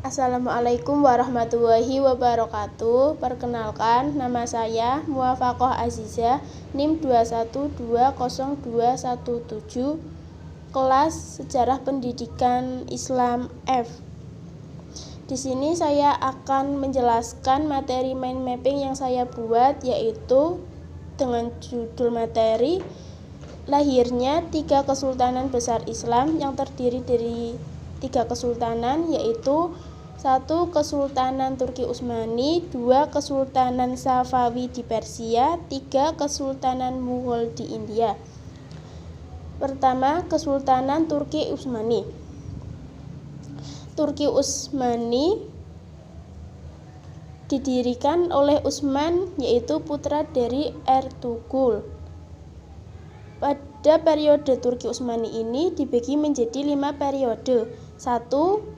Assalamualaikum warahmatullahi wabarakatuh. Perkenalkan, nama saya Muwafaqah Azizah, NIM 2120217, kelas Sejarah Pendidikan Islam F. Di sini saya akan menjelaskan materi mind mapping yang saya buat, yaitu dengan judul materi lahirnya 3 kesultanan besar Islam yang terdiri dari 3 kesultanan, yaitu 1. Kesultanan Turki Utsmani, 2. Kesultanan Safawi di Persia, 3. Kesultanan Mughal di India. Pertama, Kesultanan Turki Utsmani. Turki Utsmani didirikan oleh Utsman, yaitu putra dari Ertugrul. Pada periode Turki Utsmani ini dibagi menjadi 5 periode. 1.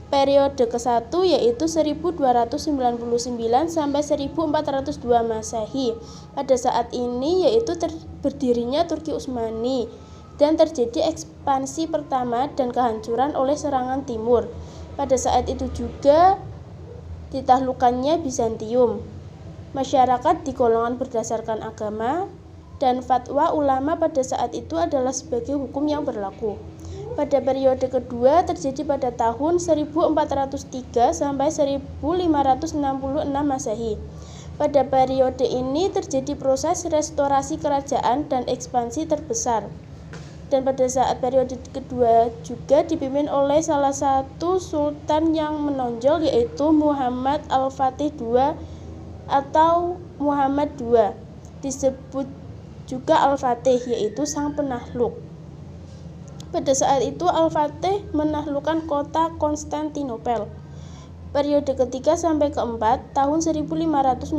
Periode ke-1 yaitu 1299 sampai 1402 Masehi. Pada saat ini yaitu berdirinya Turki Utsmani dan terjadi ekspansi pertama dan kehancuran oleh serangan timur. Pada saat itu juga ditaklukkannya Bizantium. Masyarakat digolongkan berdasarkan agama, dan fatwa ulama pada saat itu adalah sebagai hukum yang berlaku. Pada periode kedua terjadi pada tahun 1403 sampai 1566 Masehi. Pada periode ini terjadi proses restorasi kerajaan dan ekspansi terbesar. Dan pada saat periode kedua juga dipimpin oleh salah satu sultan yang menonjol, yaitu Muhammad Al-Fatih II atau Muhammad II. Disebut juga Al-Fatih, yaitu sang penakluk. Pada saat itu Al-Fatih menaklukkan kota Konstantinopel. Periode ketiga sampai keempat tahun 1566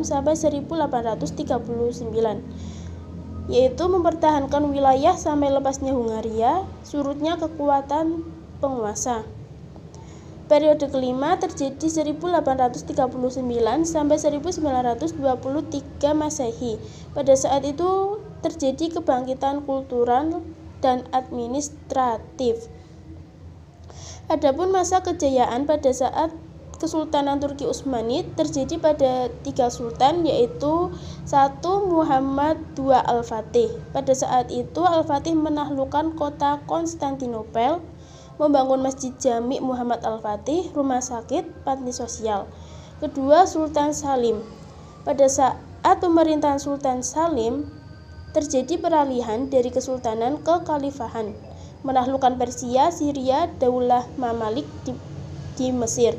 sampai 1839, yaitu mempertahankan wilayah sampai lepasnya Hungaria, surutnya kekuatan penguasa. Periode kelima terjadi 1839 sampai 1923 Masehi. Pada saat itu terjadi kebangkitan kultural dan administratif. Adapun masa kejayaan pada saat Kesultanan Turki Utsmani terjadi pada 3 sultan, yaitu 1. Muhammad II Al-Fatih. Pada saat itu Al-Fatih menaklukkan kota Konstantinopel, membangun Masjid Jami Muhammad Al-Fatih, rumah sakit, panti sosial. Kedua, Sultan Salim. Pada saat pemerintahan Sultan Salim terjadi peralihan dari kesultanan ke khalifahan, menaklukkan Persia, Syria, Daulah Mamalik di Mesir.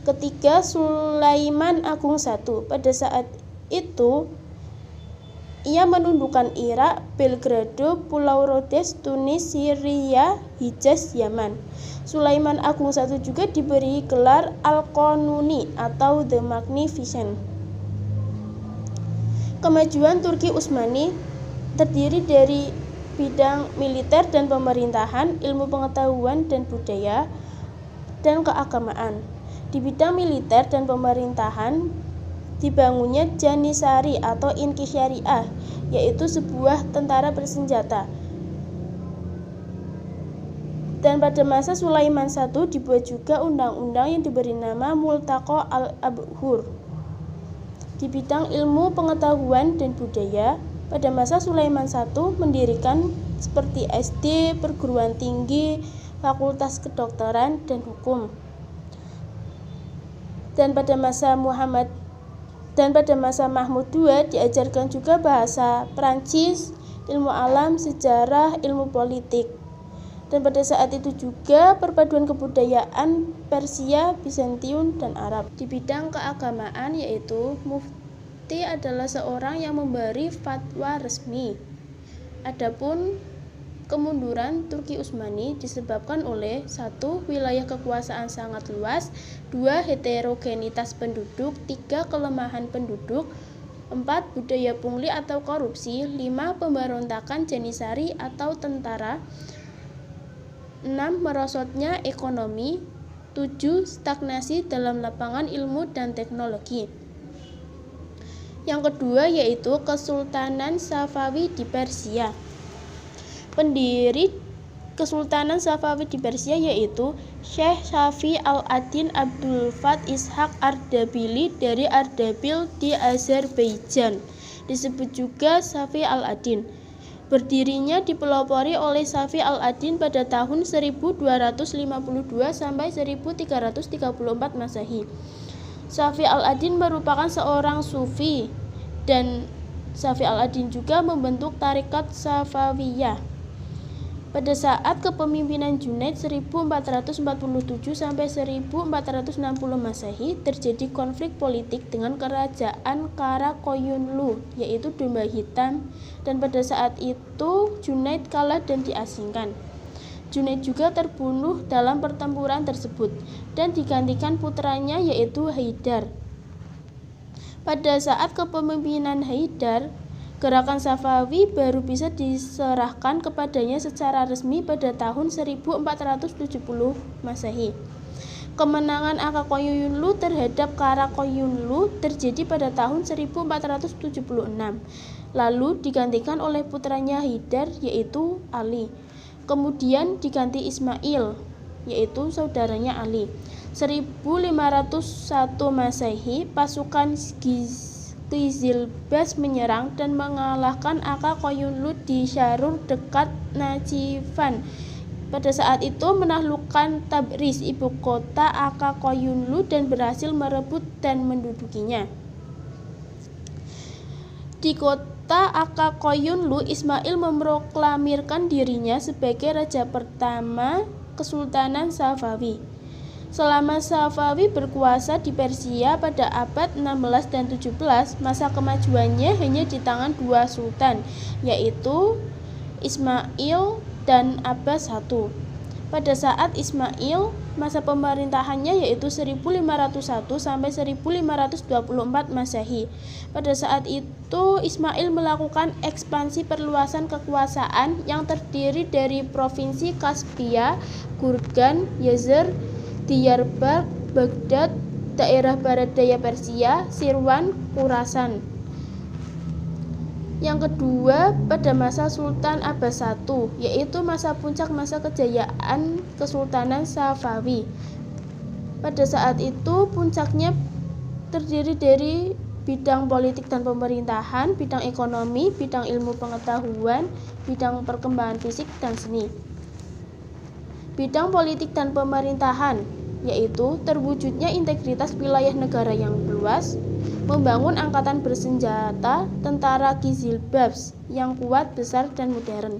Ketiga, Sulaiman Agung I. Pada saat itu ia menundukkan Irak, Belgrado, Pulau Rhodes, Tunis, Syria, Hijaz, Yaman. Sulaiman Agung I juga diberi gelar Al-Qanuni atau The Magnificent. Kemajuan Turki Utsmani terdiri dari bidang militer dan pemerintahan, ilmu pengetahuan dan budaya, dan keagamaan. Di bidang militer dan pemerintahan dibangunnya Janisari atau Inkisyariah, yaitu sebuah tentara bersenjata. Dan pada masa Sulaiman I dibuat juga undang-undang yang diberi nama Multaqa al-Abhur. Di bidang ilmu pengetahuan dan budaya, pada masa Sulaiman I mendirikan seperti SD, perguruan tinggi, fakultas kedokteran, dan hukum. Dan pada masa Mahmud II diajarkan juga bahasa Prancis, ilmu alam, sejarah, ilmu politik. Dan pada saat itu juga perpaduan kebudayaan Persia, Bizantium, dan Arab. Di bidang keagamaan yaitu mufti adalah seorang yang memberi fatwa resmi. Adapun kemunduran Turki Utsmani disebabkan oleh 1. Wilayah kekuasaan sangat luas, 2. Heterogenitas penduduk, 3. Kelemahan penduduk, 4. Budaya pungli atau korupsi, 5. Pemberontakan Janisari atau tentara, 6. Merosotnya ekonomi, 7. Stagnasi dalam lapangan ilmu dan teknologi. Yang kedua yaitu Kesultanan Safawi di Persia. Pendiri Kesultanan Safawi di Persia yaitu Syekh Safi al-Adin Abdul Fath Ishaq Ardabili dari Ardabil di Azerbaijan, disebut juga Safi al-Adin. Berdirinya dipelopori oleh Safi al-Adin pada tahun 1252 sampai 1334 Masehi. Safi al-Adin merupakan seorang sufi dan Safi al-Adin juga membentuk tarekat Safawiyah. Pada saat kepemimpinan Junaid 1447 sampai 1460 Masehi terjadi konflik politik dengan kerajaan Karakoyunlu yaitu Domba Hitam, dan pada saat itu Junaid kalah dan diasingkan. Junaid juga terbunuh dalam pertempuran tersebut dan digantikan putranya yaitu Haidar. Pada saat kepemimpinan Haidar, gerakan Safawi baru bisa diserahkan kepadanya secara resmi pada tahun 1470 Masehi. Kemenangan Karakoyunlu terhadap Karakoyunlu terjadi pada tahun 1476, lalu digantikan oleh putranya Haidar yaitu Ali. Kemudian diganti Ismail yaitu saudaranya Ali. 1501 Masehi, pasukan Qizilbash menyerang dan mengalahkan Karakoyunlu di Syarur dekat Najivan. Pada saat itu menaklukkan Tabriz, ibu kota Karakoyunlu, dan berhasil merebut dan mendudukinya. Di kota Karakoyunlu, Ismail memproklamirkan dirinya sebagai raja pertama Kesultanan Safawi. Selama Safawi berkuasa di Persia pada abad 16 dan 17, masa kemajuannya hanya di tangan dua sultan, yaitu Ismail dan Abbas I. Pada saat Ismail, masa pemerintahannya yaitu 1501 sampai 1524 Masehi. Pada saat itu Ismail melakukan ekspansi perluasan kekuasaan yang terdiri dari provinsi Kaspia, Gurgan, Yezer, Diyarbakir, Baghdad, daerah barat daya Persia, Sirwan, Khurasan. Yang kedua, pada masa Sultan Abbas I, yaitu masa puncak masa kejayaan Kesultanan Safawi. Pada saat itu puncaknya terdiri dari bidang politik dan pemerintahan, bidang ekonomi, bidang ilmu pengetahuan, bidang perkembangan fisik dan seni. Bidang politik dan pemerintahan yaitu terwujudnya integritas wilayah negara yang luas, membangun angkatan bersenjata, tentara Qizilbash yang kuat, besar, dan modern.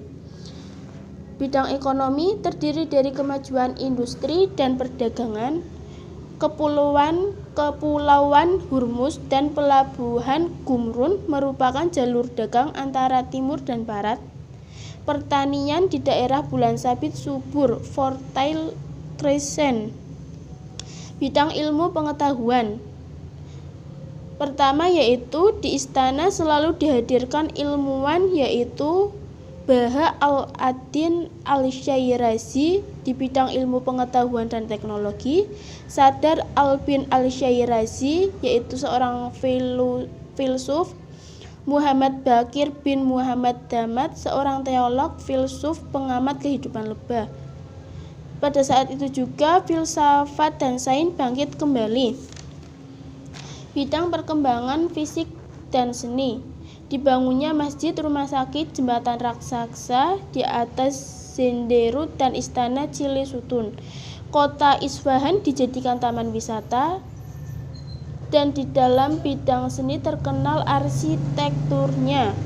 Bidang ekonomi terdiri dari kemajuan industri dan perdagangan, kepulauan Hormuz dan pelabuhan Gumrun merupakan jalur dagang antara timur dan barat. Pertanian di daerah Bulan Sabit subur, Fertile Crescent. Bidang ilmu pengetahuan pertama yaitu di istana selalu dihadirkan ilmuwan yaitu Baha al-Adin al-Syairazi di bidang ilmu pengetahuan dan teknologi, Sadar al-Bin al-Syairazi yaitu seorang filsuf, Muhammad Bakir bin Muhammad Damat seorang teolog, filsuf, pengamat kehidupan lebah. Pada saat itu juga filsafat dan sains bangkit kembali. Bidang perkembangan fisik dan seni, dibangunnya masjid, rumah sakit, jembatan raksasa di atas Zenderut dan istana Cili Sutun. Kota Isfahan dijadikan taman wisata, dan di dalam bidang seni terkenal arsitekturnya.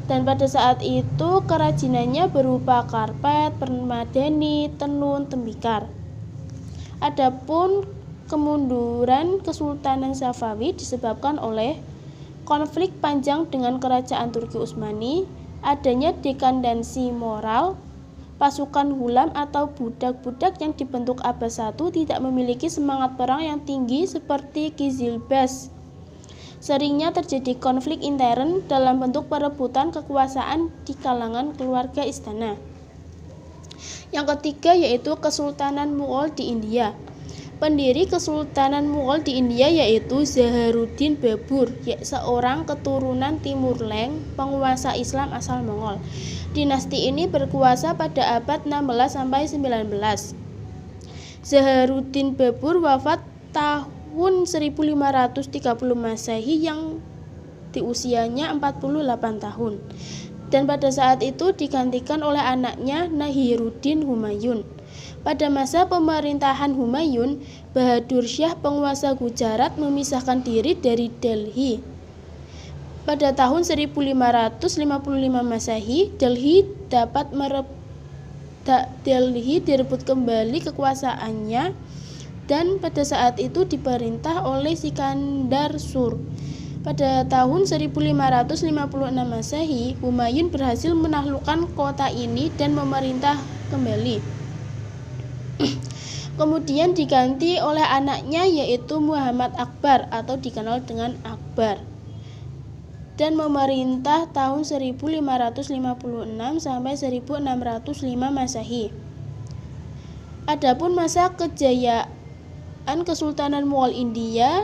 Dan pada saat itu kerajinannya berupa karpet, permadani, tenun, tembikar. Adapun kemunduran Kesultanan Safawi disebabkan oleh konflik panjang dengan kerajaan Turki Utsmani, adanya dekandensi moral, pasukan hulam atau budak-budak yang dibentuk Abbas I tidak memiliki semangat perang yang tinggi seperti Qizilbash. Seringnya terjadi konflik intern dalam bentuk perebutan kekuasaan di kalangan keluarga istana. Yang ketiga yaitu Kesultanan Mughal di India. Pendiri Kesultanan Mughal di India yaitu Zaharuddin Babur, seorang keturunan Timur Leng, penguasa Islam asal Mongol. Dinasti ini berkuasa pada abad 16 sampai 19. Zaharuddin Babur wafat tahun 1530 Masehi yang di usianya 48 tahun. Dan pada saat itu digantikan oleh anaknya Nahiruddin Humayun. Pada masa pemerintahan Humayun, Bahadur Syah penguasa Gujarat memisahkan diri dari Delhi. Pada tahun 1555 Masehi, Delhi direbut kembali kekuasaannya dan pada saat itu diperintah oleh Sikandar Sur. Pada tahun 1556 Masehi, Humayun berhasil menaklukkan kota ini dan memerintah kembali. Kemudian diganti oleh anaknya yaitu Muhammad Akbar atau dikenal dengan Akbar dan memerintah tahun 1556 sampai 1605 Masehi. Adapun masa kejayaan Kesultanan Mughal India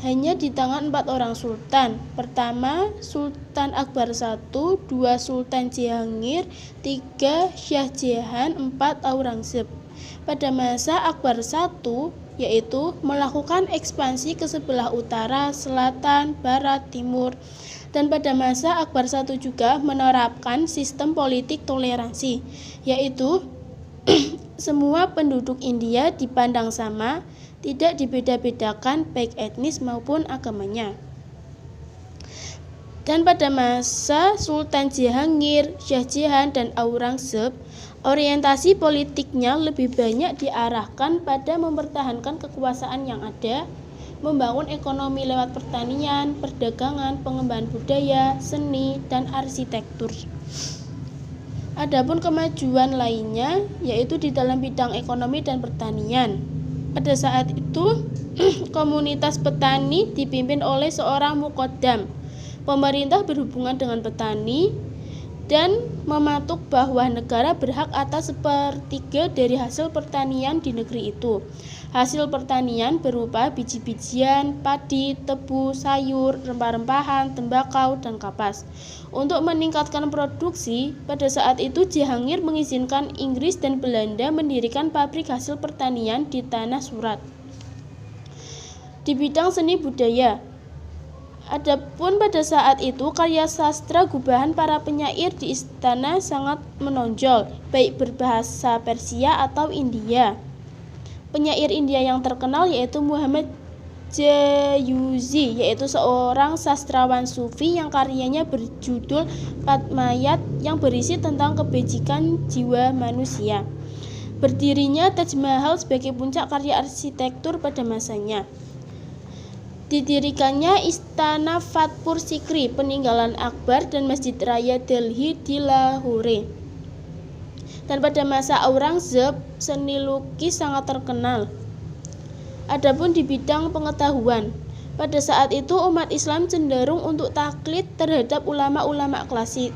hanya di tangan 4 orang sultan. Pertama, Sultan Akbar I, 2 Sultan Jahangir, 3 Shah Jahan, 4 Aurangzeb. Pada masa Akbar I, yaitu melakukan ekspansi ke sebelah utara, selatan, barat, timur. Dan pada masa Akbar I juga menerapkan sistem politik toleransi, yaitu semua penduduk India dipandang sama, tidak dibeda-bedakan baik etnis maupun agamanya. Dan pada masa Sultan Jahangir, Shah Jahan, dan Aurangzeb, orientasi politiknya lebih banyak diarahkan pada mempertahankan kekuasaan yang ada, membangun ekonomi lewat pertanian, perdagangan, pengembangan budaya, seni, dan arsitektur. Adapun kemajuan lainnya yaitu di dalam bidang ekonomi dan pertanian. Pada saat itu, komunitas petani dipimpin oleh seorang muqaddam. Pemerintah berhubungan dengan petani dan mematuk bahwa negara berhak atas 1/3 dari hasil pertanian di negeri itu. Hasil pertanian berupa biji-bijian, padi, tebu, sayur, rempah-rempahan, tembakau, dan kapas. Untuk meningkatkan produksi, pada saat itu Jahangir mengizinkan Inggris dan Belanda mendirikan pabrik hasil pertanian di Tanah Surat. Di bidang seni budaya, adapun pada saat itu karya sastra gubahan para penyair di istana sangat menonjol, baik berbahasa Persia atau India. Penyair India yang terkenal yaitu Muhammad Jayuzi, yaitu seorang sastrawan sufi yang karyanya berjudul Padmayat yang berisi tentang kebajikan jiwa manusia. Berdirinya Taj Mahal sebagai puncak karya arsitektur pada masanya. Didirikannya Istana Fatpur Sikri peninggalan Akbar dan Masjid Raya Delhi di Lahore. Dan pada masa Aurangzeb, seni lukis sangat terkenal. Adapun di bidang pengetahuan, pada saat itu umat Islam cenderung untuk taklid terhadap ulama-ulama klasik.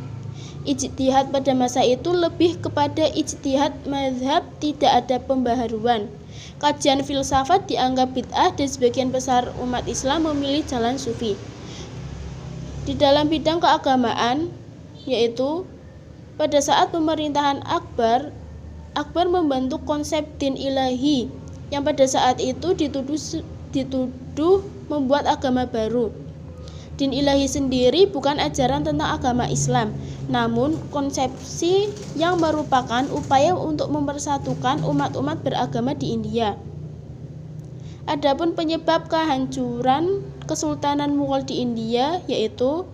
Ijtihad pada masa itu lebih kepada ijtihad mazhab, tidak ada pembaharuan. Kajian filsafat dianggap bid'ah dan sebagian besar umat Islam memilih jalan sufi. Di dalam bidang keagamaan, yaitu pada saat pemerintahan Akbar membentuk konsep din ilahi yang pada saat itu dituduh membuat agama baru. Din ilahi sendiri bukan ajaran tentang agama Islam, namun konsepsi yang merupakan upaya untuk mempersatukan umat-umat beragama di India. Adapun penyebab kehancuran Kesultanan Mughal di India yaitu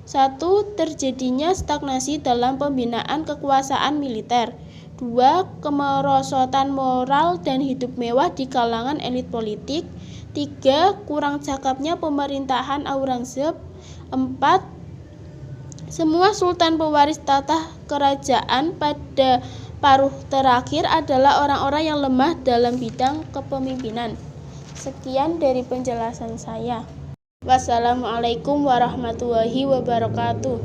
1. Terjadinya stagnasi dalam pembinaan kekuasaan militer. 2. Kemerosotan moral dan hidup mewah di kalangan elit politik. 3. Kurang cakapnya pemerintahan Aurangzeb. 4. Semua sultan pewaris tata kerajaan pada paruh terakhir adalah orang-orang yang lemah dalam bidang kepemimpinan. Sekian dari penjelasan saya. Wassalamualaikum warahmatullahi wabarakatuh.